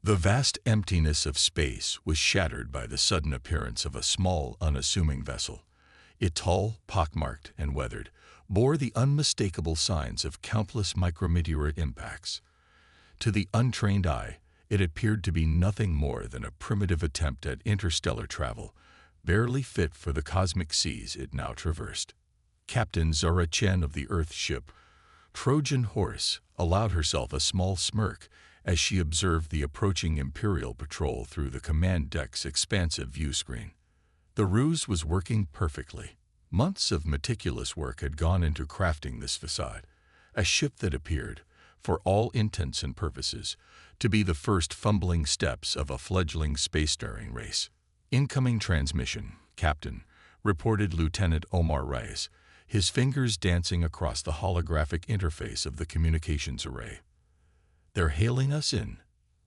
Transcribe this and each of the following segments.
The vast emptiness of space was shattered by the sudden appearance of a small, unassuming vessel. It, tall, pockmarked, and weathered, bore the unmistakable signs of countless micrometeorite impacts. To the untrained eye, it appeared to be nothing more than a primitive attempt at interstellar travel, barely fit for the cosmic seas it now traversed. Captain Zora Chen of the Earth ship Trojan Horse allowed herself a small smirk as she observed the approaching Imperial patrol through the command deck's expansive view screen. The ruse was working perfectly. Months of meticulous work had gone into crafting this facade, a ship that appeared, for all intents and purposes, to be the first fumbling steps of a fledgling spacefaring race. Incoming transmission, Captain, reported Lieutenant Omar Reyes, his fingers dancing across the holographic interface of the communications array. They're hailing us in.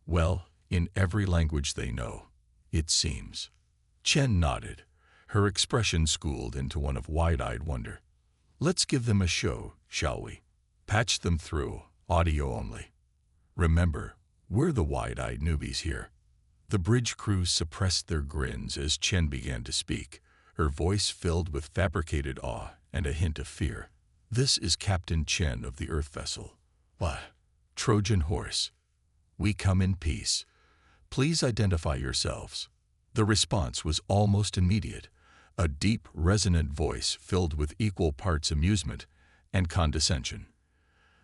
Well, in every language they know, it seems. Chen nodded, her expression schooled into one of wide-eyed wonder. Let's give them a show, shall we? Patch them through, audio only. Remember, we're the wide-eyed newbies here. The bridge crew suppressed their grins as Chen began to speak, her voice filled with fabricated awe and a hint of fear. This is Captain Chen of the Earth vessel. What? Trojan Horse. We come in peace. Please identify yourselves. The response was almost immediate, a deep, resonant voice filled with equal parts amusement and condescension.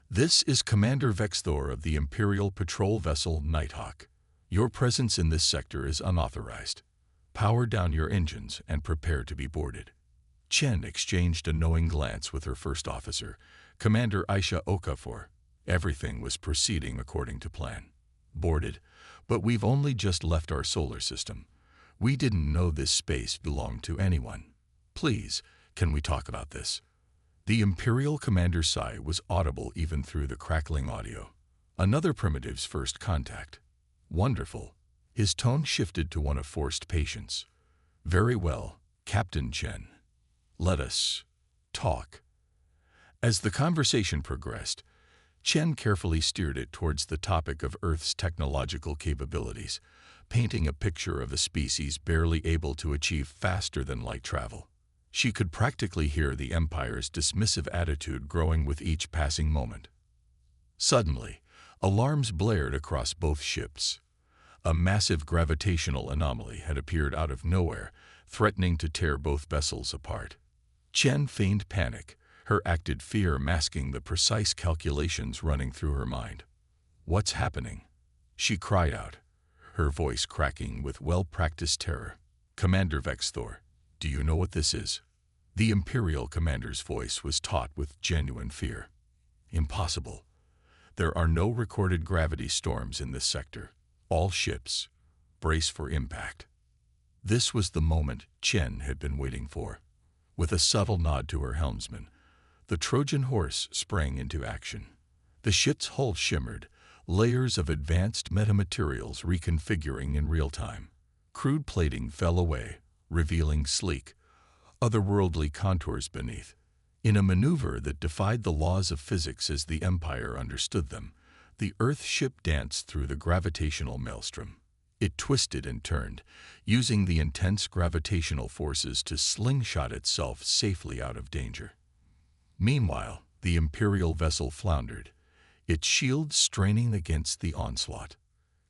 This is Commander Vexthor of the Imperial patrol vessel Nighthawk. Your presence in this sector is unauthorized. Power down your engines and prepare to be boarded. Chen exchanged a knowing glance with her first officer, Commander Aisha Okafor. Everything was proceeding according to plan. Boarded, but we've only just left our solar system. We didn't know this space belonged to anyone. Please, can we talk about this? The Imperial commander's sigh was audible even through the crackling audio. Another primitive's first contact. Wonderful. His tone shifted to one of forced patience. Very well, Captain Chen. Let us talk. As the conversation progressed, Chen carefully steered it towards the topic of Earth's technological capabilities, painting a picture of a species barely able to achieve faster-than-light travel. She could practically hear the Empire's dismissive attitude growing with each passing moment. Suddenly, alarms blared across both ships. A massive gravitational anomaly had appeared out of nowhere, threatening to tear both vessels apart. Chen feigned panic, her acted fear masking the precise calculations running through her mind. What's happening? She cried out, her voice cracking with well-practiced terror. Commander Vexthor, do you know what this is? The Imperial commander's voice was taut with genuine fear. Impossible. There are no recorded gravity storms in this sector. All ships, brace for impact. This was the moment Chen had been waiting for. With a subtle nod to her helmsman, the Trojan Horse sprang into action. The ship's hull shimmered, layers of advanced metamaterials reconfiguring in real time. Crude plating fell away, revealing sleek, otherworldly contours beneath. In a maneuver that defied the laws of physics as the Empire understood them, the Earth ship danced through the gravitational maelstrom. It twisted and turned, using the intense gravitational forces to slingshot itself safely out of danger. Meanwhile, the Imperial vessel floundered, its shields straining against the onslaught.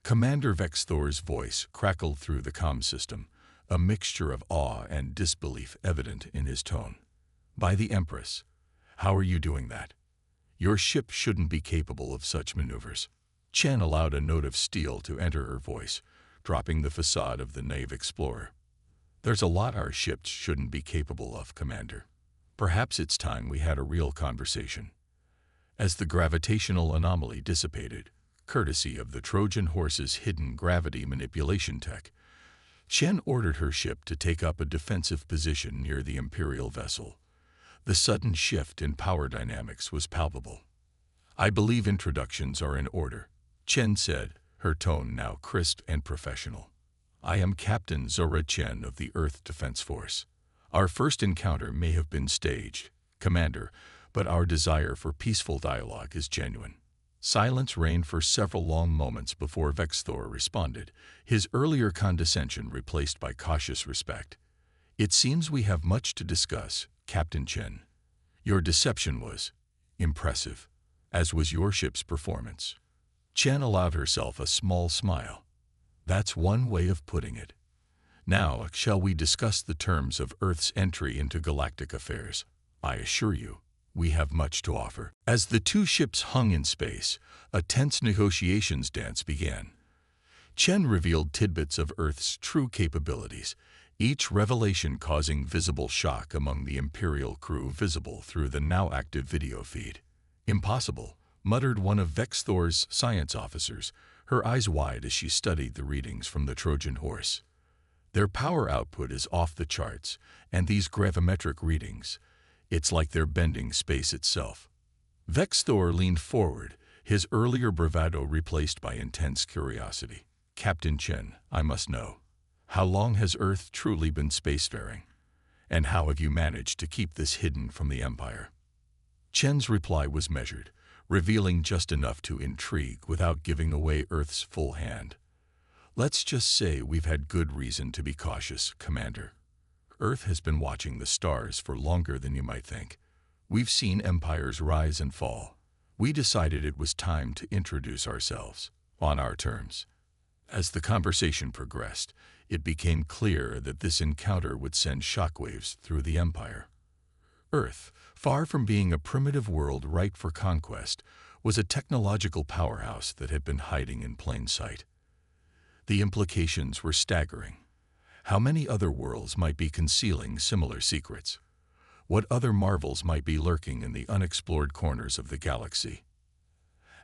Commander Vexthor's voice crackled through the comm system, a mixture of awe and disbelief evident in his tone. By the Empress, how are you doing that? Your ship shouldn't be capable of such maneuvers. Chen allowed a note of steel to enter her voice, dropping the facade of the naive explorer. There's a lot our ships shouldn't be capable of, Commander. Perhaps it's time we had a real conversation. As the gravitational anomaly dissipated, courtesy of the Trojan Horse's hidden gravity manipulation tech, Chen ordered her ship to take up a defensive position near the Imperial vessel. The sudden shift in power dynamics was palpable. I believe introductions are in order, Chen said, her tone now crisp and professional. I am Captain Zora Chen of the Earth Defense Force. Our first encounter may have been staged, Commander, but our desire for peaceful dialogue is genuine. Silence reigned for several long moments before Vexthor responded, his earlier condescension replaced by cautious respect. "It seems we have much to discuss, Captain Chen. Your deception was impressive, as was your ship's performance." Chen allowed herself a small smile. "That's one way of putting it. Now, shall we discuss the terms of Earth's entry into galactic affairs? I assure you, we have much to offer." As the two ships hung in space, a tense negotiations dance began. Chen revealed tidbits of Earth's true capabilities, each revelation causing visible shock among the Imperial crew visible through the now active video feed. "Impossible," muttered one of Vexthor's science officers, her eyes wide as she studied the readings from the Trojan horse. "Their power output is off the charts, and these gravimetric readings, it's like they're bending space itself." Vexthor leaned forward, his earlier bravado replaced by intense curiosity. "Captain Chen, I must know. How long has Earth truly been spacefaring? And how have you managed to keep this hidden from the Empire?" Chen's reply was measured, revealing just enough to intrigue without giving away Earth's full hand. "Let's just say we've had good reason to be cautious, Commander. Earth has been watching the stars for longer than you might think. We've seen empires rise and fall. We decided it was time to introduce ourselves, on our terms." As the conversation progressed, it became clear that this encounter would send shockwaves through the Empire. Earth, far from being a primitive world ripe for conquest, was a technological powerhouse that had been hiding in plain sight. The implications were staggering. How many other worlds might be concealing similar secrets? What other marvels might be lurking in the unexplored corners of the galaxy?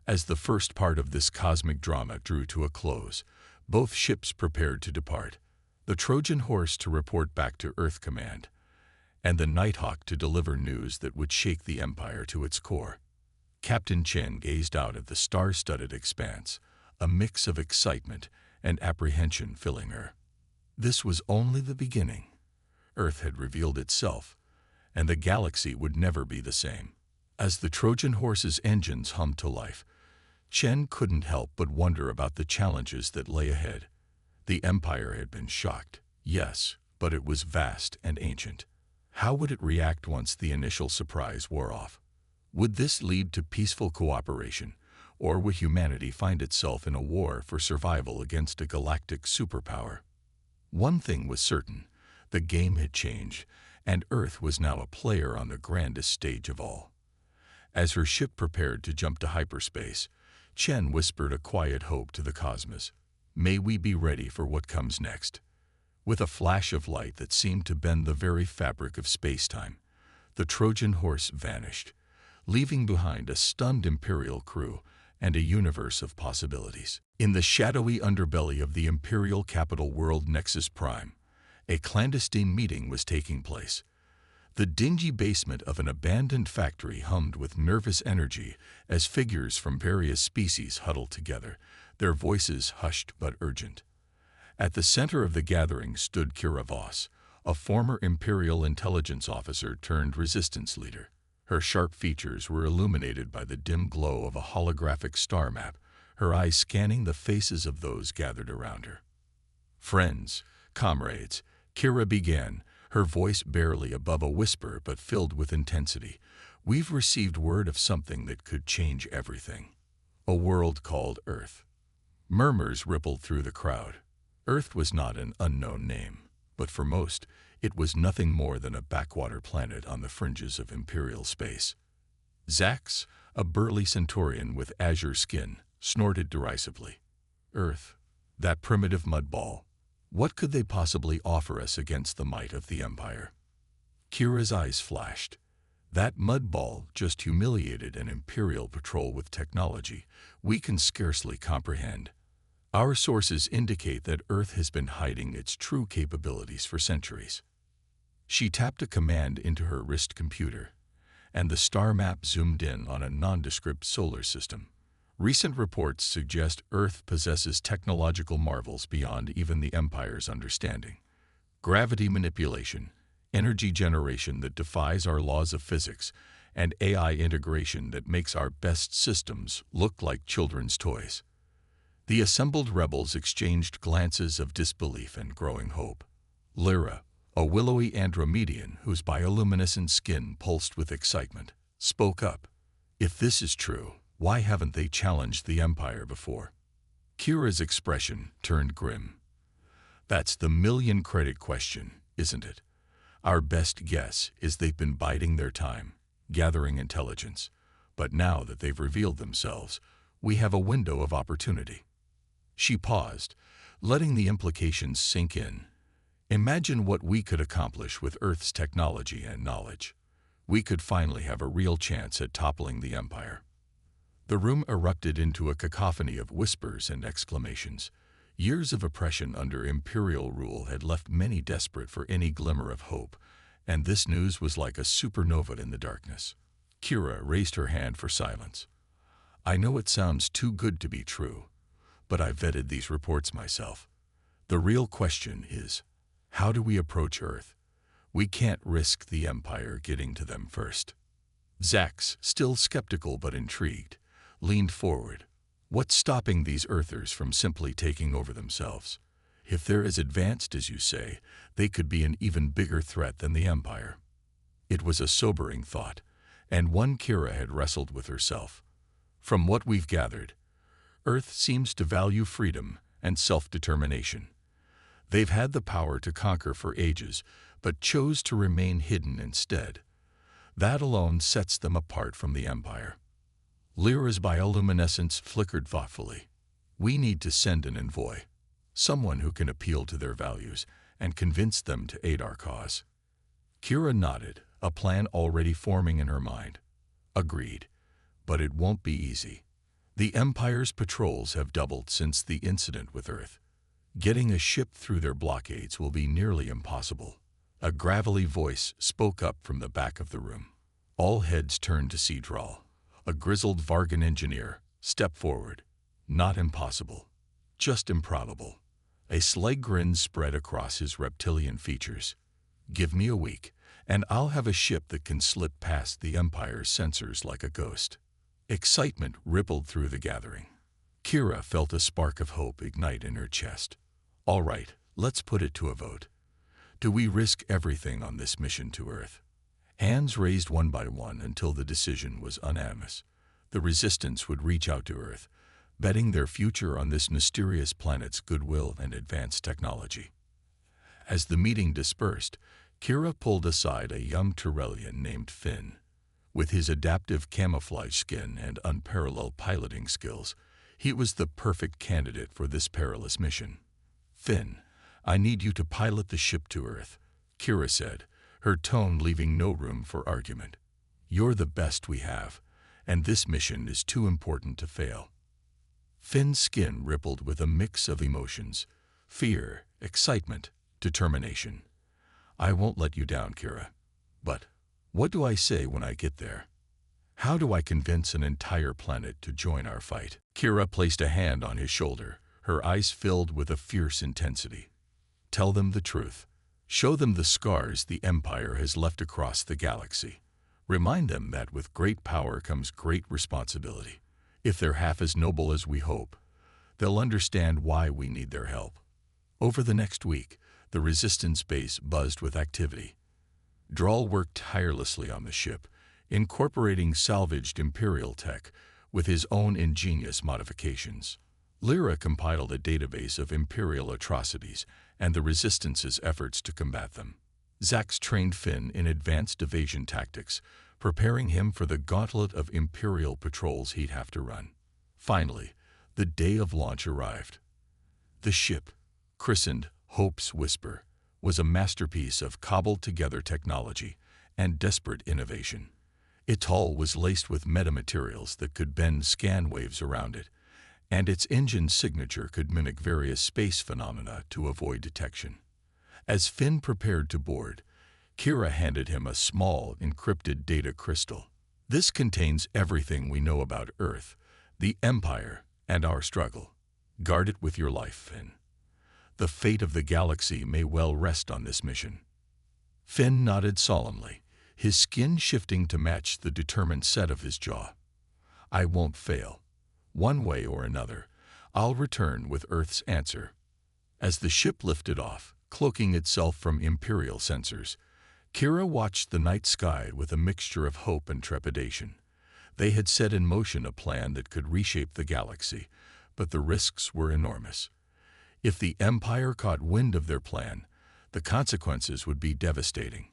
As the first part of this cosmic drama drew to a close, both ships prepared to depart, the Trojan horse to report back to Earth Command, and the Nighthawk to deliver news that would shake the Empire to its core. Captain Chen gazed out at the star-studded expanse, a mix of excitement and apprehension filling her. This was only the beginning. Earth had revealed itself, and the galaxy would never be the same. As the Trojan horse's engines hummed to life, Chen couldn't help but wonder about the challenges that lay ahead. The Empire had been shocked, yes, but it was vast and ancient. How would it react once the initial surprise wore off? Would this lead to peaceful cooperation, or would humanity find itself in a war for survival against a galactic superpower? One thing was certain: the game had changed, and Earth was now a player on the grandest stage of all. As her ship prepared to jump to hyperspace, Chen whispered a quiet hope to the cosmos. "May we be ready for what comes next." With a flash of light that seemed to bend the very fabric of space-time, the Trojan horse vanished, leaving behind a stunned Imperial crew and a universe of possibilities. In the shadowy underbelly of the Imperial capital world Nexus Prime, a clandestine meeting was taking place. The dingy basement of an abandoned factory hummed with nervous energy as figures from various species huddled together, their voices hushed but urgent. At the center of the gathering stood Kira Voss, a former Imperial intelligence officer turned resistance leader. Her sharp features were illuminated by the dim glow of a holographic star map, her eyes scanning the faces of those gathered around her. "Friends, comrades," Kira began, her voice barely above a whisper but filled with intensity. "We've received word of something that could change everything. A world called Earth." Murmurs rippled through the crowd. Earth was not an unknown name, but for most, it was nothing more than a backwater planet on the fringes of Imperial space. Zax, a burly Centaurian with azure skin, snorted derisively. "Earth, that primitive mudball. What could they possibly offer us against the might of the Empire?" Kira's eyes flashed. "That mudball just humiliated an Imperial patrol with technology we can scarcely comprehend. Our sources indicate that Earth has been hiding its true capabilities for centuries." She tapped a command into her wrist computer, and the star map zoomed in on a nondescript solar system. Recent reports suggest Earth possesses technological marvels beyond even the Empire's understanding. Gravity manipulation, energy generation that defies our laws of physics, and AI integration that makes our best systems look like children's toys. The assembled rebels exchanged glances of disbelief and growing hope. Lyra, a willowy Andromedian whose bioluminescent skin pulsed with excitement, spoke up. If this is true, why haven't they challenged the Empire before? Kira's expression turned grim. That's the million-credit question, isn't it? Our best guess is they've been biding their time, gathering intelligence. But now that they've revealed themselves, we have a window of opportunity. She paused, letting the implications sink in. Imagine what we could accomplish with Earth's technology and knowledge. We could finally have a real chance at toppling the Empire. The room erupted into a cacophony of whispers and exclamations. Years of oppression under imperial rule had left many desperate for any glimmer of hope, and this news was like a supernova in the darkness. Kira raised her hand for silence. I know it sounds too good to be true, but I vetted these reports myself. The real question is, how do we approach Earth? We can't risk the Empire getting to them first. Zax, still skeptical but intrigued, leaned forward. What's stopping these Earthers from simply taking over themselves? If they're as advanced as you say, they could be an even bigger threat than the Empire. It was a sobering thought, and one Kira had wrestled with herself. From what we've gathered, Earth seems to value freedom and self-determination. They've had the power to conquer for ages, but chose to remain hidden instead. That alone sets them apart from the Empire. Lyra's bioluminescence flickered thoughtfully. We need to send an envoy, someone who can appeal to their values and convince them to aid our cause. Kira nodded, a plan already forming in her mind. Agreed, but it won't be easy. The Empire's patrols have doubled since the incident with Earth. Getting a ship through their blockades will be nearly impossible. A gravelly voice spoke up from the back of the room. All heads turned to Cedral. A grizzled Vargan engineer stepped forward. Not impossible, just improbable. A sly grin spread across his reptilian features. Give me a week, and I'll have a ship that can slip past the Empire's sensors like a ghost. Excitement rippled through the gathering. Kira felt a spark of hope ignite in her chest. All right, let's put it to a vote. Do we risk everything on this mission to Earth? Hands raised one by one until the decision was unanimous. The Resistance would reach out to Earth, betting their future on this mysterious planet's goodwill and advanced technology. As the meeting dispersed, Kira pulled aside a young Tyrellian named Finn. With his adaptive camouflage skin and unparalleled piloting skills, he was the perfect candidate for this perilous mission. Finn, I need you to pilot the ship to Earth, Kira said, her tone leaving no room for argument. You're the best we have, and this mission is too important to fail. Finn's skin rippled with a mix of emotions: fear, excitement, determination. I won't let you down, Kira. But what do I say when I get there? How do I convince an entire planet to join our fight? Kira placed a hand on his shoulder, her eyes filled with a fierce intensity. Tell them the truth. Show them the scars the Empire has left across the galaxy. Remind them that with great power comes great responsibility. If they're half as noble as we hope, they'll understand why we need their help. Over the next week, the Resistance base buzzed with activity. Drall worked tirelessly on the ship, incorporating salvaged Imperial tech with his own ingenious modifications. Lyra compiled a database of Imperial atrocities and the Resistance's efforts to combat them. Zax trained Finn in advanced evasion tactics, preparing him for the gauntlet of Imperial patrols he'd have to run. Finally, the day of launch arrived. The ship, christened Hope's Whisper, was a masterpiece of cobbled-together technology and desperate innovation. Its hull was laced with metamaterials that could bend scan waves around it, and its engine's signature could mimic various space phenomena to avoid detection. As Finn prepared to board, Kira handed him a small, encrypted data crystal. This contains everything we know about Earth, the Empire, and our struggle. Guard it with your life, Finn. The fate of the galaxy may well rest on this mission. Finn nodded solemnly, his skin shifting to match the determined set of his jaw. "I won't fail. One way or another, I'll return with Earth's answer." As the ship lifted off, cloaking itself from Imperial sensors, Kira watched the night sky with a mixture of hope and trepidation. They had set in motion a plan that could reshape the galaxy, but the risks were enormous. If the Empire caught wind of their plan, the consequences would be devastating.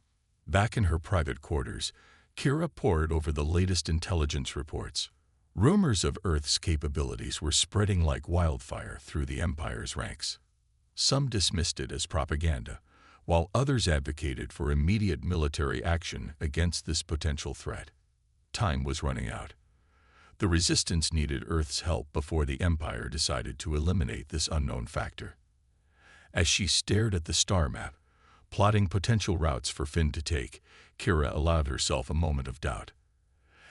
Back in her private quarters, Kira pored over the latest intelligence reports. Rumors of Earth's capabilities were spreading like wildfire through the Empire's ranks. Some dismissed it as propaganda, while others advocated for immediate military action against this potential threat. Time was running out. The Resistance needed Earth's help before the Empire decided to eliminate this unknown factor. As she stared at the star map, plotting potential routes for Finn to take, Kira allowed herself a moment of doubt.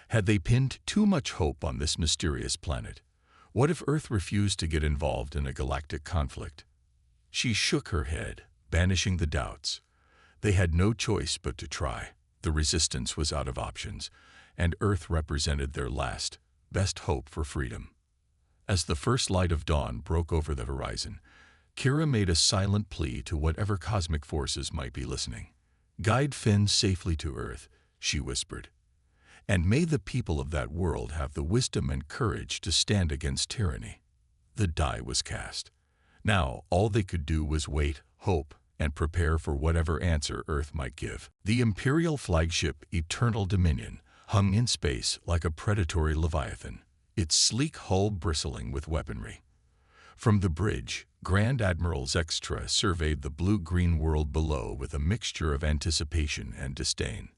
Had they pinned too much hope on this mysterious planet? What if Earth refused to get involved in a galactic conflict? She shook her head, banishing the doubts. They had no choice but to try. The Resistance was out of options, and Earth represented their last, best hope for freedom. As the first light of dawn broke over the horizon, Kira made a silent plea to whatever cosmic forces might be listening. "Guide Finn safely to Earth," she whispered. "And may the people of that world have the wisdom and courage to stand against tyranny." The die was cast. Now all they could do was wait, hope, and prepare for whatever answer Earth might give. The Imperial flagship Eternal Dominion hung in space like a predatory leviathan, its sleek hull bristling with weaponry. From the bridge, Grand Admiral Zextra surveyed the blue-green world below with a mixture of anticipation and disdain.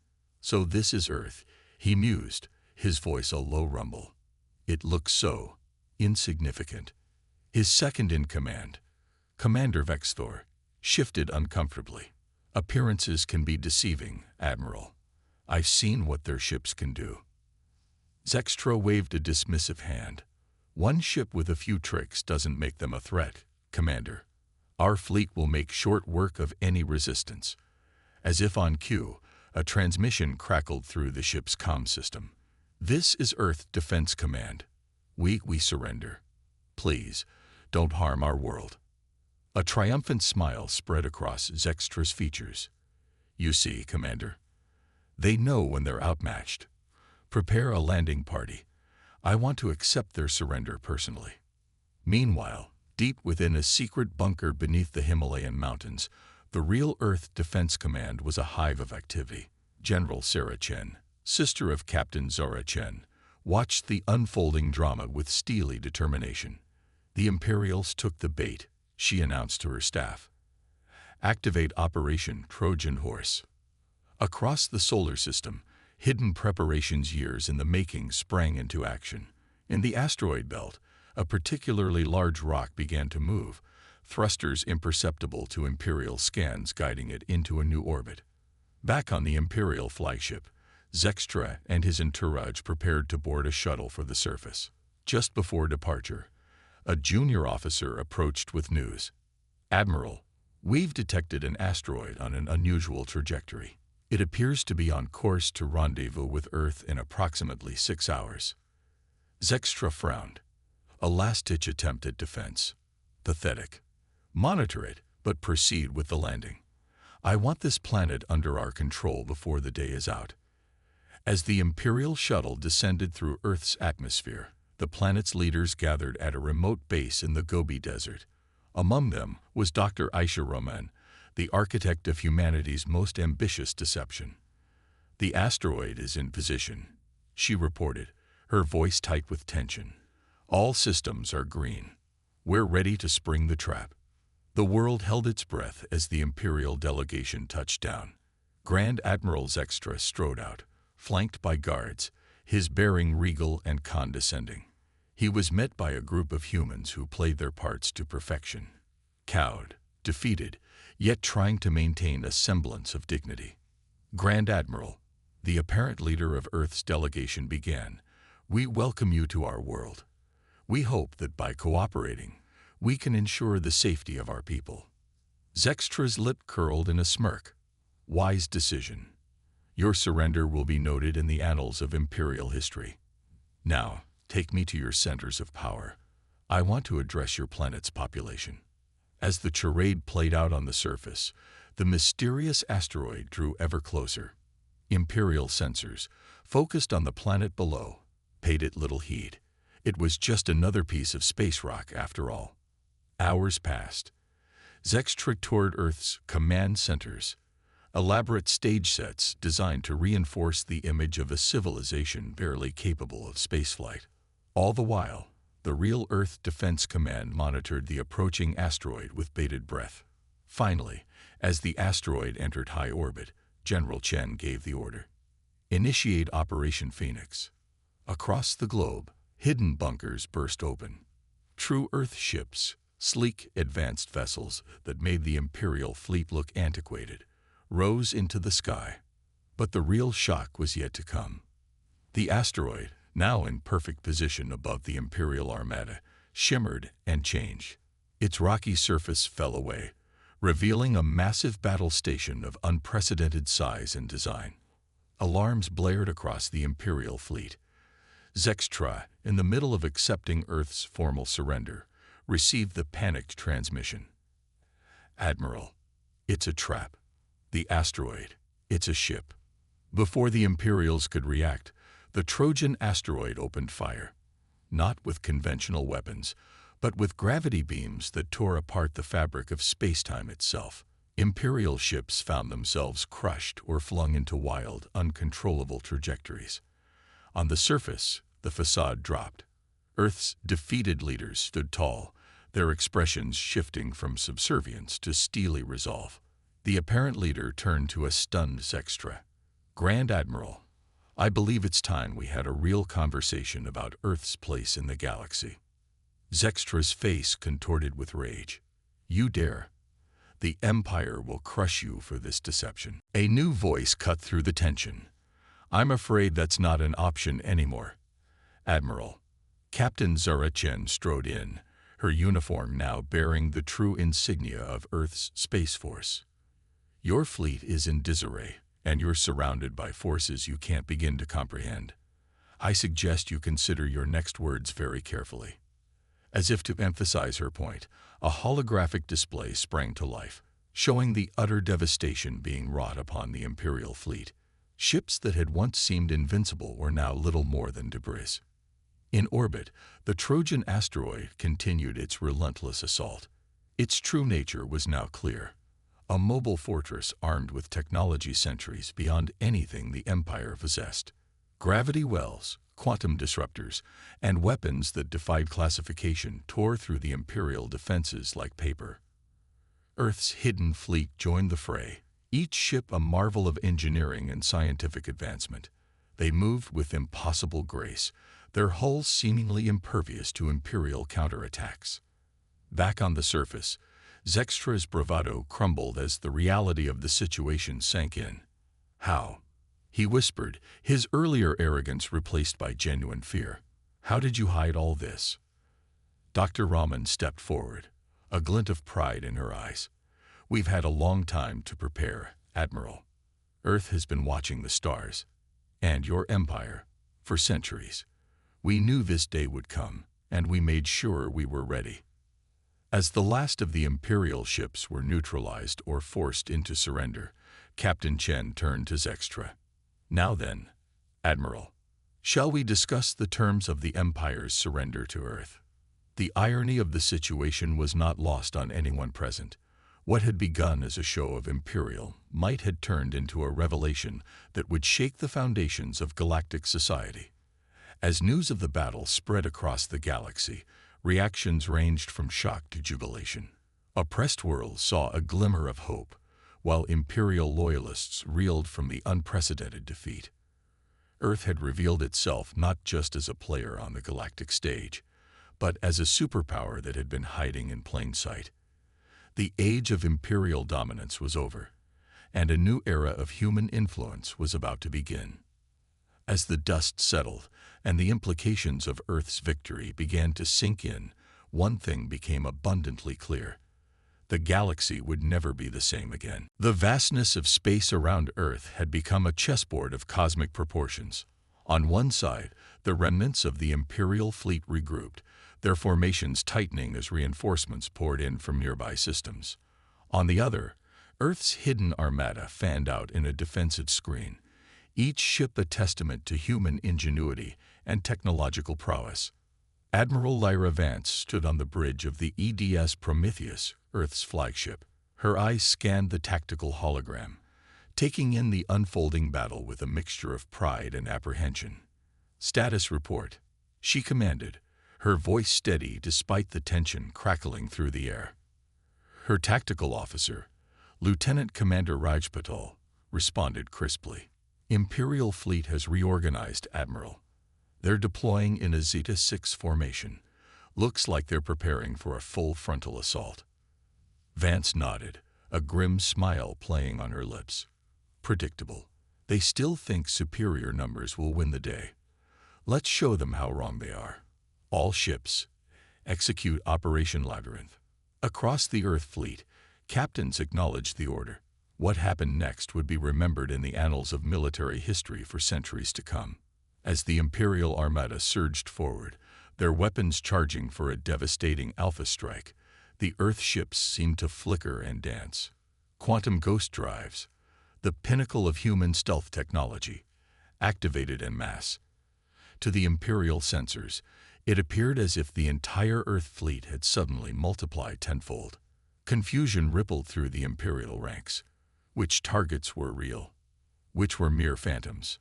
"So this is Earth," he mused, his voice a low rumble. It looked so insignificant. His second-in-command, Commander Vexthor, shifted uncomfortably. "Appearances can be deceiving, Admiral. I've seen what their ships can do." Zextra waved a dismissive hand. "One ship with a few tricks doesn't make them a threat, Commander. Our fleet will make short work of any resistance." As if on cue, a transmission crackled through the ship's comm system. "This is Earth Defense Command. We surrender. Please, don't harm our world." A triumphant smile spread across Zextra's features. "You see, Commander, they know when they're outmatched. Prepare a landing party. I want to accept their surrender personally." Meanwhile, deep within a secret bunker beneath the Himalayan mountains, the real Earth Defense Command was a hive of activity. General Sarah Chen, sister of Captain Zora Chen, watched the unfolding drama with steely determination. "The Imperials took the bait," she announced to her staff. "Activate Operation Trojan Horse." Across the solar system, hidden preparations years in the making sprang into action. In the asteroid belt, a particularly large rock began to move, thrusters imperceptible to Imperial scans guiding it into a new orbit. Back on the Imperial flagship, Zextra and his entourage prepared to board a shuttle for the surface. Just before departure, a junior officer approached with news. "Admiral, we've detected an asteroid on an unusual trajectory. It appears to be on course to rendezvous with Earth in approximately 6 hours." Zextra frowned. A last-ditch attempt at defense. Pathetic. "Monitor it, but proceed with the landing. I want this planet under our control before the day is out." As the Imperial shuttle descended through Earth's atmosphere, the planet's leaders gathered at a remote base in the Gobi Desert. Among them was Dr. Aisha Roman, the architect of humanity's most ambitious deception. "The asteroid is in position," she reported, her voice tight with tension. "All systems are green. We're ready to spring the trap." The world held its breath as the Imperial delegation touched down. Grand Admiral Zextra strode out, flanked by guards, his bearing regal and condescending. He was met by a group of humans who played their parts to perfection. Cowed, defeated, yet trying to maintain a semblance of dignity. "Grand Admiral," the apparent leader of Earth's delegation began, "we welcome you to our world. We hope that by cooperating, we can ensure the safety of our people." Zextra's lip curled in a smirk. "Wise decision. Your surrender will be noted in the annals of Imperial history. Now, take me to your centers of power. I want to address your planet's population. As the charade played out on the surface, the mysterious asteroid drew ever closer. Imperial sensors, focused on the planet below, paid it little heed. It was just another piece of space rock after all. Hours passed. Zextra toured Earth's command centers, elaborate stage sets designed to reinforce the image of a civilization barely capable of spaceflight. All the while, the real Earth Defense Command monitored the approaching asteroid with bated breath. Finally, as the asteroid entered high orbit, General Chen gave the order. Initiate Operation Phoenix. Across the globe, hidden bunkers burst open. True Earth ships, sleek, advanced vessels that made the Imperial fleet look antiquated, rose into the sky. But the real shock was yet to come. The asteroid, now in perfect position above the Imperial Armada, shimmered and changed. Its rocky surface fell away, revealing a massive battle station of unprecedented size and design. Alarms blared across the Imperial fleet. Zextra, in the middle of accepting Earth's formal surrender, received the panicked transmission. Admiral, it's a trap. The asteroid, it's a ship. Before the Imperials could react, the Trojan asteroid opened fire, not with conventional weapons, but with gravity beams that tore apart the fabric of space-time itself. Imperial ships found themselves crushed or flung into wild, uncontrollable trajectories. On the surface, the facade dropped. Earth's defeated leaders stood tall, their expressions shifting from subservience to steely resolve. The apparent leader turned to a stunned Zextra. Grand Admiral, I believe it's time we had a real conversation about Earth's place in the galaxy. Zextra's face contorted with rage. You dare? The Empire will crush you for this deception. A new voice cut through the tension. I'm afraid that's not an option anymore. Admiral. Captain Zara Chen strode in, her uniform now bearing the true insignia of Earth's Space Force. Your fleet is in disarray, and you're surrounded by forces you can't begin to comprehend. I suggest you consider your next words very carefully. As if to emphasize her point, a holographic display sprang to life, showing the utter devastation being wrought upon the Imperial fleet. Ships that had once seemed invincible were now little more than debris. In orbit, the Trojan asteroid continued its relentless assault. Its true nature was now clear. A mobile fortress armed with technology centuries beyond anything the Empire possessed. Gravity wells, quantum disruptors, and weapons that defied classification tore through the Imperial defenses like paper. Earth's hidden fleet joined the fray, each ship a marvel of engineering and scientific advancement. They moved with impossible grace, their hulls seemingly impervious to Imperial counterattacks. Back on the surface, Zextra's bravado crumbled as the reality of the situation sank in. How? He whispered, his earlier arrogance replaced by genuine fear. How did you hide all this? Dr. Raman stepped forward, a glint of pride in her eyes. We've had a long time to prepare, Admiral. Earth has been watching the stars, and your empire, for centuries. We knew this day would come, and we made sure we were ready. As the last of the Imperial ships were neutralized or forced into surrender, Captain Chen turned to Zextra. Now then, Admiral, shall we discuss the terms of the Empire's surrender to Earth? The irony of the situation was not lost on anyone present. What had begun as a show of Imperial might had turned into a revelation that would shake the foundations of galactic society. As news of the battle spread across the galaxy, reactions ranged from shock to jubilation. Oppressed worlds saw a glimmer of hope, while Imperial loyalists reeled from the unprecedented defeat. Earth had revealed itself not just as a player on the galactic stage, but as a superpower that had been hiding in plain sight. The age of Imperial dominance was over, and a new era of human influence was about to begin. As the dust settled and the implications of Earth's victory began to sink in, one thing became abundantly clear. The galaxy would never be the same again. The vastness of space around Earth had become a chessboard of cosmic proportions. On one side, the remnants of the Imperial fleet regrouped, their formations tightening as reinforcements poured in from nearby systems. On the other, Earth's hidden armada fanned out in a defensive screen, each ship a testament to human ingenuity and technological prowess. Admiral Lyra Vance stood on the bridge of the EDS Prometheus, Earth's flagship. Her eyes scanned the tactical hologram, taking in the unfolding battle with a mixture of pride and apprehension. "Status report," she commanded, her voice steady despite the tension crackling through the air. Her tactical officer, Lieutenant Commander Rajpatal, responded crisply. "Imperial fleet has reorganized, Admiral. They're deploying in a Zeta-6 formation. Looks like they're preparing for a full frontal assault." Vance nodded, a grim smile playing on her lips. Predictable. They still think superior numbers will win the day. Let's show them how wrong they are. All ships, execute Operation Labyrinth. Across the Earth fleet, captains acknowledged the order. What happened next would be remembered in the annals of military history for centuries to come. As the Imperial Armada surged forward, their weapons charging for a devastating alpha strike, the Earth ships seemed to flicker and dance. Quantum ghost drives, the pinnacle of human stealth technology, activated en masse. To the Imperial sensors, it appeared as if the entire Earth fleet had suddenly multiplied tenfold. Confusion rippled through the Imperial ranks. Which targets were real? Which were mere phantoms?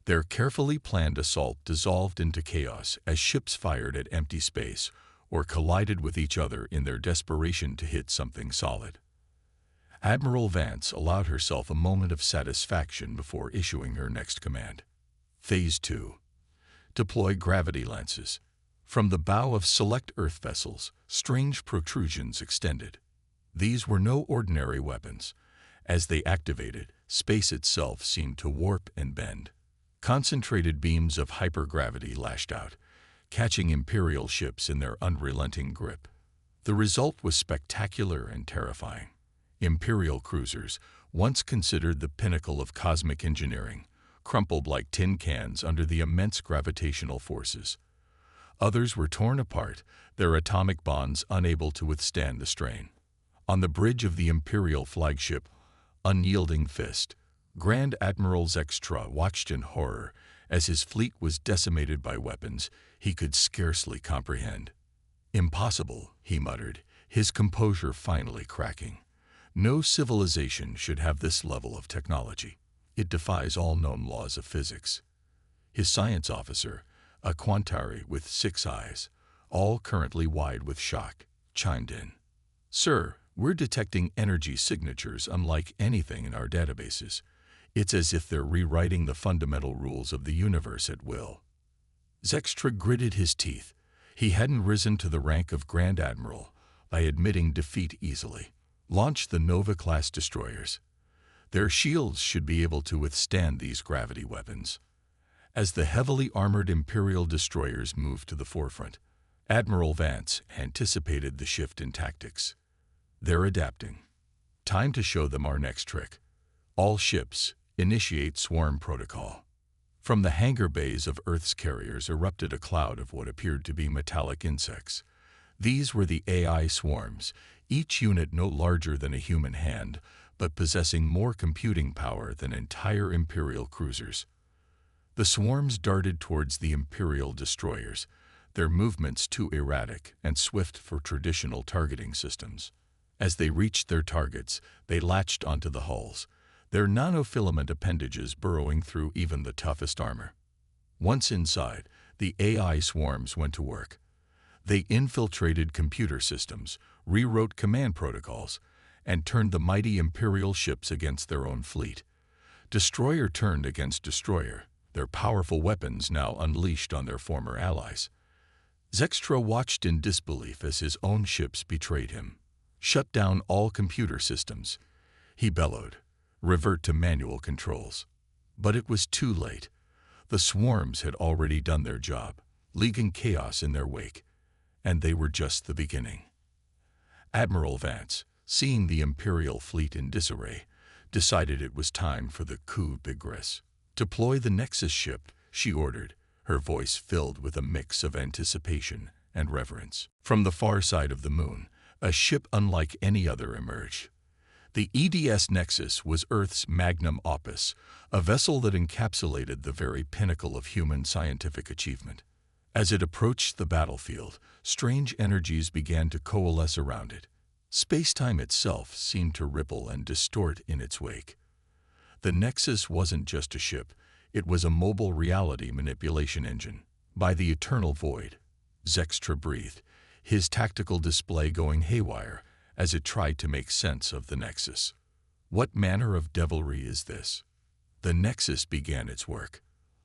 Their carefully planned assault dissolved into chaos as ships fired at empty space or collided with each other in their desperation to hit something solid. Admiral Vance allowed herself a moment of satisfaction before issuing her next command. Phase 2. Deploy gravity lenses. From the bow of select Earth vessels, strange protrusions extended. These were no ordinary weapons. As they activated, space itself seemed to warp and bend. Concentrated beams of hypergravity lashed out, catching Imperial ships in their unrelenting grip. The result was spectacular and terrifying. Imperial cruisers, once considered the pinnacle of cosmic engineering, crumpled like tin cans under the immense gravitational forces. Others were torn apart, their atomic bonds unable to withstand the strain. On the bridge of the Imperial flagship, Unyielding Fist, Grand Admiral Zextra watched in horror as his fleet was decimated by weapons he could scarcely comprehend. "Impossible," he muttered, his composure finally cracking. "No civilization should have this level of technology. It defies all known laws of physics." His science officer, a Quantari with 6 eyes, all currently wide with shock, chimed in. "Sir, we're detecting energy signatures unlike anything in our databases. It's as if they're rewriting the fundamental rules of the universe at will." Zextra gritted his teeth. He hadn't risen to the rank of Grand Admiral by admitting defeat easily. Launch the Nova-class destroyers. Their shields should be able to withstand these gravity weapons. As the heavily armored Imperial destroyers moved to the forefront, Admiral Vance anticipated the shift in tactics. "They're adapting. Time to show them our next trick. All ships, initiate swarm protocol." From the hangar bays of Earth's carriers erupted a cloud of what appeared to be metallic insects. These were the AI swarms, each unit no larger than a human hand, but possessing more computing power than entire Imperial cruisers. The swarms darted towards the Imperial destroyers, their movements too erratic and swift for traditional targeting systems. As they reached their targets, they latched onto the hulls, their nanofilament appendages burrowing through even the toughest armor. Once inside, the AI swarms went to work. They infiltrated computer systems, rewrote command protocols, and turned the mighty Imperial ships against their own fleet. Destroyer turned against destroyer, their powerful weapons now unleashed on their former allies. Zextra watched in disbelief as his own ships betrayed him. "Shut down all computer systems," he bellowed. "Revert to manual controls." But it was too late. The swarms had already done their job, leaving chaos in their wake, and they were just the beginning. Admiral Vance, seeing the Imperial fleet in disarray, decided it was time for the coup de grace. "Deploy the Nexus ship," she ordered, her voice filled with a mix of anticipation and reverence. From the far side of the moon, a ship unlike any other emerged. The EDS Nexus was Earth's magnum opus, a vessel that encapsulated the very pinnacle of human scientific achievement. As it approached the battlefield, strange energies began to coalesce around it. Space-time itself seemed to ripple and distort in its wake. The Nexus wasn't just a ship, it was a mobile reality manipulation engine. By the eternal void, Zextra breathed, his tactical display going haywire as it tried to make sense of the Nexus. What manner of devilry is this? The Nexus began its work.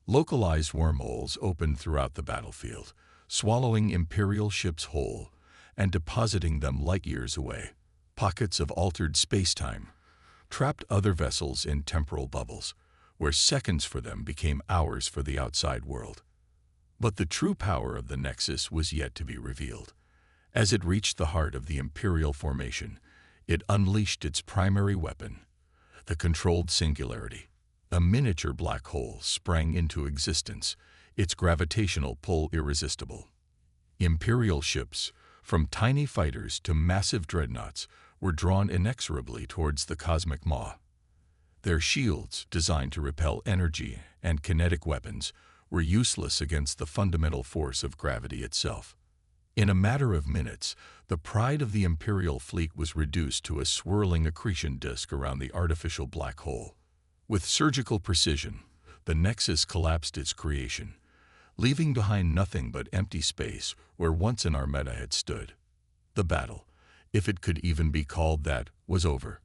Localized wormholes opened throughout the battlefield, swallowing Imperial ships whole and depositing them light years away. Pockets of altered space-time trapped other vessels in temporal bubbles, where seconds for them became hours for the outside world. But the true power of the Nexus was yet to be revealed. As it reached the heart of the Imperial formation, it unleashed its primary weapon, the controlled singularity. A miniature black hole sprang into existence, its gravitational pull irresistible. Imperial ships, from tiny fighters to massive dreadnoughts, were drawn inexorably towards the cosmic maw. Their shields, designed to repel energy and kinetic weapons, were useless against the fundamental force of gravity itself. In a matter of minutes, the pride of the Imperial fleet was reduced to a swirling accretion disk around the artificial black hole. With surgical precision, the Nexus collapsed its creation, leaving behind nothing but empty space where once an armada had stood. The battle, if it could even be called that, was over.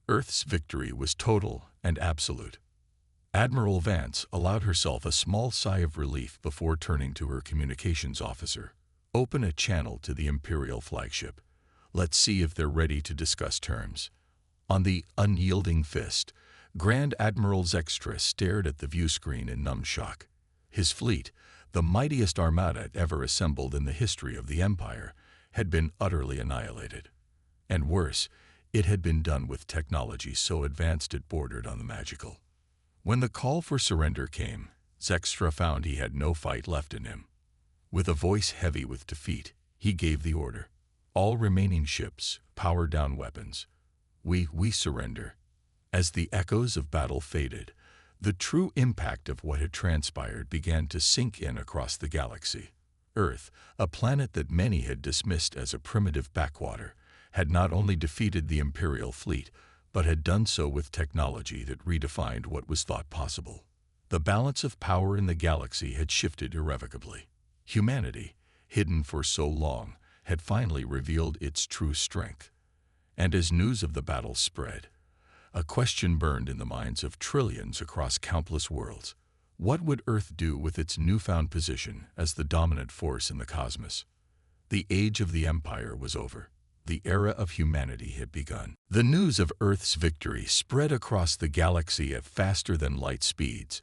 Earth's victory was total and absolute. Admiral Vance allowed herself a small sigh of relief before turning to her communications officer. "Open a channel to the Imperial flagship. Let's see if they're ready to discuss terms." On the unyielding fist, Grand Admiral Zextra stared at the viewscreen in numb shock. His fleet, the mightiest armada ever assembled in the history of the Empire, had been utterly annihilated. And worse, it had been done with technology so advanced it bordered on the magical. When the call for surrender came, Zextra found he had no fight left in him. With a voice heavy with defeat, he gave the order. "All remaining ships, power down weapons. We surrender." As the echoes of battle faded, the true impact of what had transpired began to sink in across the galaxy. Earth, a planet that many had dismissed as a primitive backwater, had not only defeated the Imperial fleet, but had done so with technology that redefined what was thought possible. The balance of power in the galaxy had shifted irrevocably. Humanity, hidden for so long, had finally revealed its true strength. And as news of the battle spread, a question burned in the minds of trillions across countless worlds. What would Earth do with its newfound position as the dominant force in the cosmos? The age of the Empire was over. The era of humanity had begun. The news of Earth's victory spread across the galaxy at faster-than-light speeds,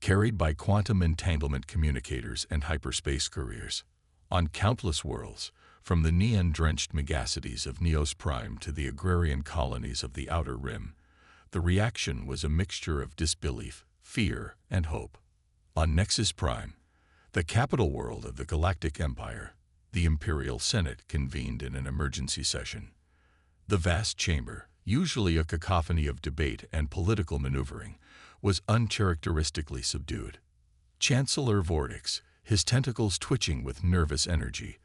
carried by quantum entanglement communicators and hyperspace couriers. On countless worlds, from the neon-drenched megacities of Neos Prime to the agrarian colonies of the Outer Rim, the reaction was a mixture of disbelief, fear, and hope. On Nexus Prime, the capital world of the Galactic Empire, the Imperial Senate convened in an emergency session. The vast chamber, usually a cacophony of debate and political maneuvering, was uncharacteristically subdued. Chancellor Vortix, his tentacles twitching with nervous energy,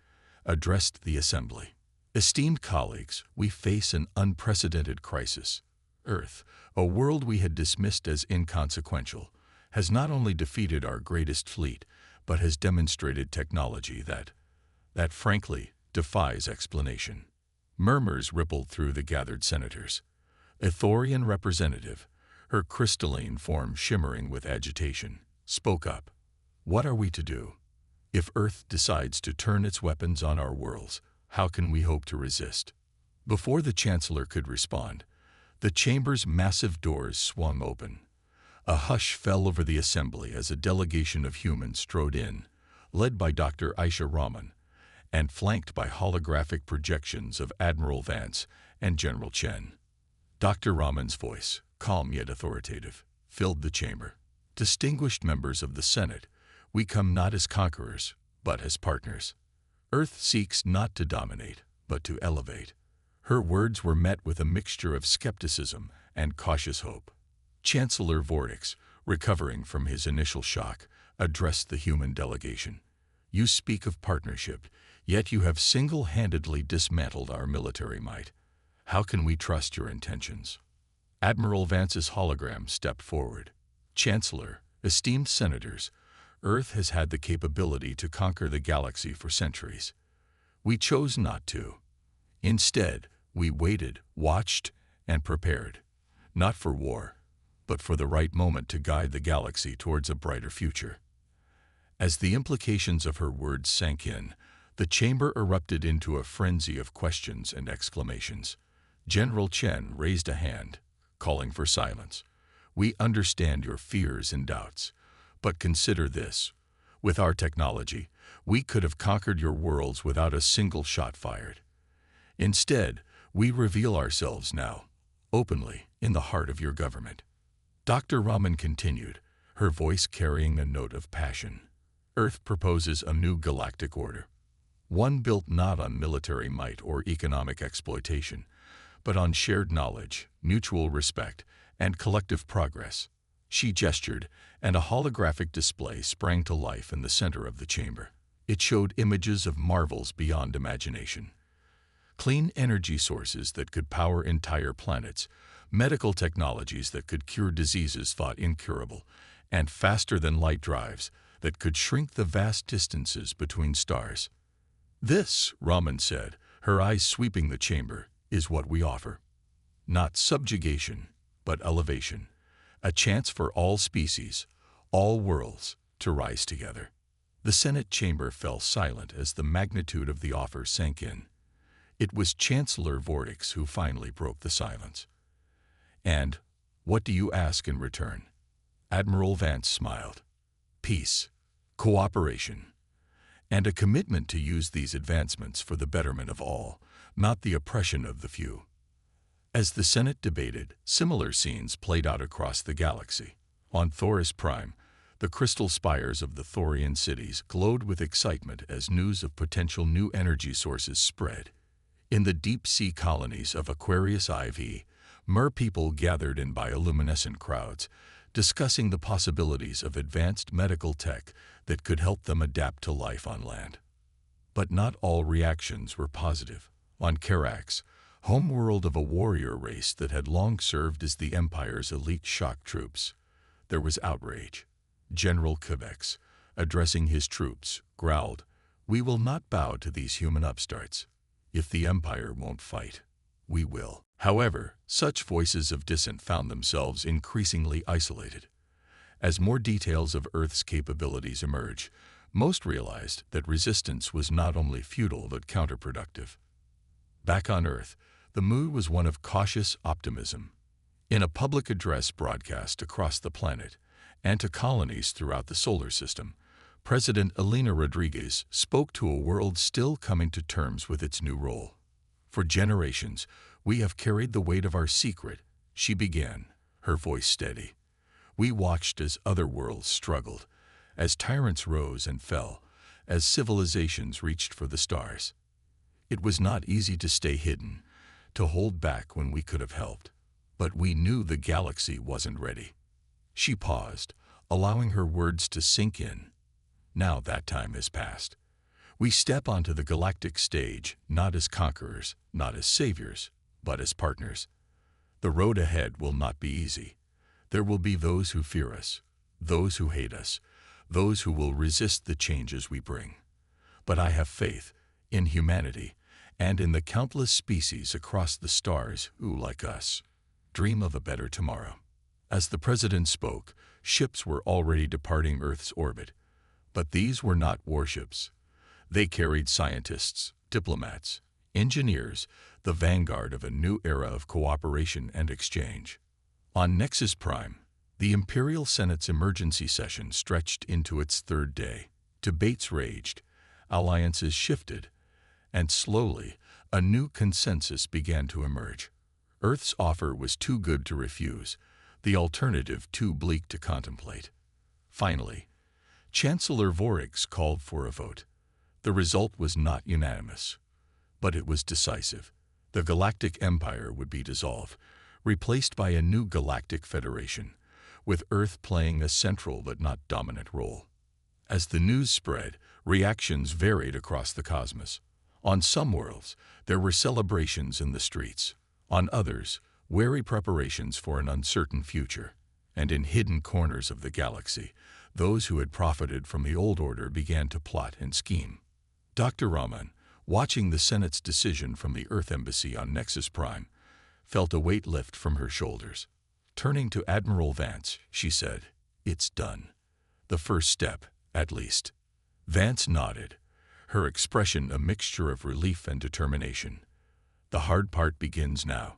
addressed the assembly. "Esteemed colleagues, we face an unprecedented crisis. Earth, a world we had dismissed as inconsequential, has not only defeated our greatest fleet, but has demonstrated technology that frankly defies explanation." Murmurs rippled through the gathered senators. A Thorian representative, her crystalline form shimmering with agitation, spoke up. "What are we to do? If Earth decides to turn its weapons on our worlds, how can we hope to resist?" Before the Chancellor could respond, the chamber's massive doors swung open. A hush fell over the assembly as a delegation of humans strode in, led by Dr. Aisha Rahman, and flanked by holographic projections of Admiral Vance and General Chen. Dr. Raman's voice, calm yet authoritative, filled the chamber. Distinguished members of the Senate, we come not as conquerors, but as partners. Earth seeks not to dominate, but to elevate. Her words were met with a mixture of skepticism and cautious hope. Chancellor Vortex, recovering from his initial shock, addressed the human delegation. You speak of partnership, yet you have single-handedly dismantled our military might. How can we trust your intentions? Admiral Vance's hologram stepped forward. Chancellor, esteemed senators, Earth has had the capability to conquer the galaxy for centuries. We chose not to. Instead, we waited, watched, and prepared, not for war, but for the right moment to guide the galaxy towards a brighter future. As the implications of her words sank in, the chamber erupted into a frenzy of questions and exclamations. General Chen raised a hand, calling for silence. We understand your fears and doubts, but consider this. With our technology, we could have conquered your worlds without a single shot fired. Instead, we reveal ourselves now, openly, in the heart of your government. Dr. Raman continued, her voice carrying a note of passion. Earth proposes a new galactic order, one built not on military might or economic exploitation, but on shared knowledge, mutual respect, and collective progress. She gestured, and a holographic display sprang to life in the center of the chamber. It showed images of marvels beyond imagination. Clean energy sources that could power entire planets, medical technologies that could cure diseases thought incurable, and faster-than-light drives that could shrink the vast distances between stars. This, Raman said, her eyes sweeping the chamber, is what we offer. Not subjugation, but elevation. A chance for all species, all worlds, to rise together. The Senate chamber fell silent as the magnitude of the offer sank in. It was Chancellor Vortex who finally broke the silence. And, what do you ask in return? Admiral Vance smiled. Peace, cooperation, and a commitment to use these advancements for the betterment of all, not the oppression of the few. As the Senate debated, similar scenes played out across the galaxy. On Thoris Prime, the crystal spires of the Thorian cities glowed with excitement as news of potential new energy sources spread. In the deep-sea colonies of Aquarius IV, mer-people gathered in bioluminescent crowds, discussing the possibilities of advanced medical tech that could help them adapt to life on land. But not all reactions were positive. On Karax, homeworld of a warrior race that had long served as the Empire's elite shock troops, there was outrage. General Quebex, addressing his troops, growled, "We will not bow to these human upstarts. If the Empire won't fight, we will." However, such voices of dissent found themselves increasingly isolated. As more details of Earth's capabilities emerged, most realized that resistance was not only futile but counterproductive. Back on Earth, the mood was one of cautious optimism. In a public address broadcast across the planet and to colonies throughout the solar system, President Elena Rodriguez spoke to a world still coming to terms with its new role. For generations, we have carried the weight of our secret, she began, her voice steady. We watched as other worlds struggled, as tyrants rose and fell, as civilizations reached for the stars. It was not easy to stay hidden, to hold back when we could have helped. But we knew the galaxy wasn't ready. She paused, allowing her words to sink in. Now that time has passed. We step onto the galactic stage, not as conquerors, not as saviors, but as partners. The road ahead will not be easy. There will be those who fear us, those who hate us, those who will resist the changes we bring. But I have faith in humanity and in the countless species across the stars who, like us, dream of a better tomorrow. As the president spoke, ships were already departing Earth's orbit. But these were not warships. They carried scientists, diplomats, engineers, the vanguard of a new era of cooperation and exchange. On Nexus Prime, the Imperial Senate's emergency session stretched into its third day. Debates raged, alliances shifted, And slowly, a new consensus began to emerge. Earth's offer was too good to refuse, the alternative too bleak to contemplate. Finally, Chancellor Vorix called for a vote. The result was not unanimous, but it was decisive. The Galactic Empire would be dissolved, replaced by a new Galactic Federation, with Earth playing a central but not dominant role. As the news spread, reactions varied across the cosmos. On some worlds, there were celebrations in the streets. On others, wary preparations for an uncertain future. And in hidden corners of the galaxy, those who had profited from the old order began to plot and scheme. Dr. Raman, watching the Senate's decision from the Earth Embassy on Nexus Prime, felt a weight lift from her shoulders. Turning to Admiral Vance, she said, "It's done. The first step, at least." Vance nodded, her expression a mixture of relief and determination. "The hard part begins now.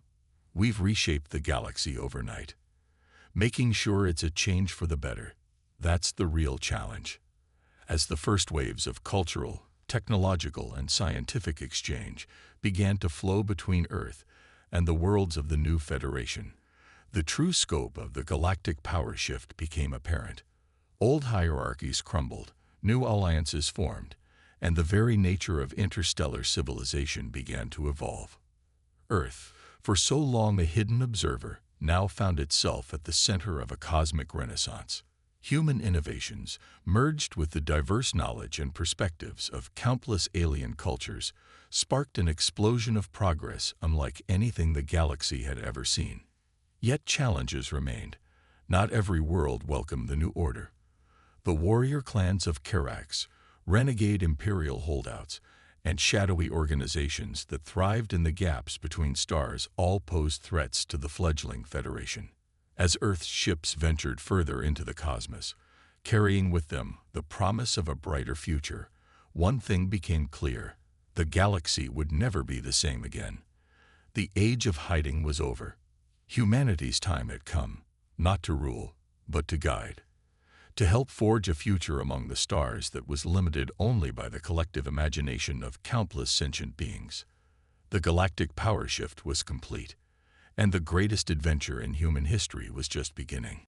We've reshaped the galaxy overnight. Making sure it's a change for the better, that's the real challenge." As the first waves of cultural, technological, and scientific exchange began to flow between Earth and the worlds of the new Federation, the true scope of the galactic power shift became apparent. Old hierarchies crumbled, new alliances formed, and the very nature of interstellar civilization began to evolve. Earth, for so long a hidden observer, now found itself at the center of a cosmic renaissance. Human innovations, merged with the diverse knowledge and perspectives of countless alien cultures, sparked an explosion of progress unlike anything the galaxy had ever seen. Yet challenges remained. Not every world welcomed the new order. The warrior clans of Karax, renegade imperial holdouts, and shadowy organizations that thrived in the gaps between stars all posed threats to the fledgling Federation. As Earth's ships ventured further into the cosmos, carrying with them the promise of a brighter future, one thing became clear: the galaxy would never be the same again. The age of hiding was over. Humanity's time had come, not to rule, but to guide. To help forge a future among the stars that was limited only by the collective imagination of countless sentient beings. The galactic power shift was complete, and the greatest adventure in human history was just beginning.